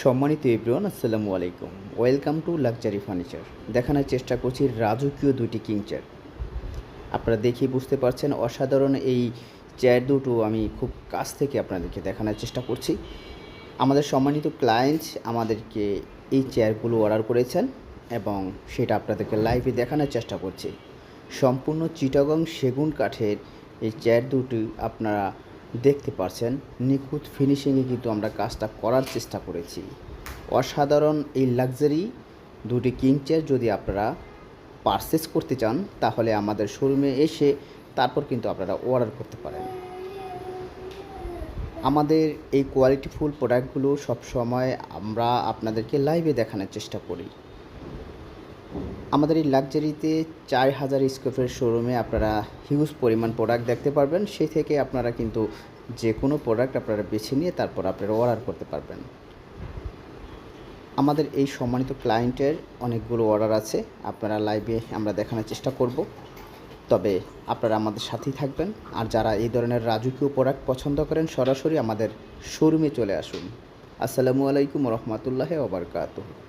সম্মানিত এভরিওয়ান, আসসালামু আলাইকুম। Welcome to luxury furniture. দেখানোর চেষ্টা করছি রাজকীয় দুটি কিং চেয়ার। আপনারা দেখেই বুঝতে পারছেন অসাধারণ এই চেয়ার দুটো আমি খুব কাছ থেকে আপনাদেরকে দেখানোর চেষ্টা করছি। আমাদের সম্মানিত ক্লায়েন্ট আমাদেরকে এই চেয়ারগুলো অর্ডার করেছেন এবং সেটা আপনাদেরকে লাইভে দেখানোর চেষ্টা করছি। সম্পূর্ণ চিটাগং সেগুন কাঠের এই চেয়ার দুটি আপনারা দেখতে পাচ্ছেন। নিখুঁত ফিনিশিংয়ে কিন্তু আমরা কাজটা করার চেষ্টা করেছি। অসাধারণ এই লাক্সারি দুটি কিং চেয়ার যদি আপনারা পারচেস করতে চান তাহলে আমাদের শোরুমে এসে তারপর কিন্তু আপনারা অর্ডার করতে পারেন। আমাদের এই কোয়ালিটিফুল প্রোডাক্টগুলো সবসময় আমরা আপনাদেরকে লাইভে দেখানোর চেষ্টা করি। আমাদের এই লাক্সারিতে 4000 স্কোয়ার শোরুমে আপনারা হিউজ পরিমাণ প্রোডাক্ট দেখতে পারবেন। সেই থেকে আপনারা কিন্তু যে কোনো প্রোডাক্ট আপনারা বেছে নিয়ে তারপর আপনারা অর্ডার করতে পারবেন। আমাদের এই সম্মানিত ক্লায়েন্টের অনেকগুলো অর্ডার আছে, আপনারা লাইভে আমরা দেখানোর চেষ্টা করব। তবে আপনারা আমাদের সাথেই থাকবেন। আর যারা এই ধরনের রাজকীয় প্রোডাক্ট পছন্দ করেন সরাসরি আমাদের শোরুমে চলে আসুন। আসসালামু আলাইকুম রহমতুল্লাহি ওয়া বারাকাতুহু।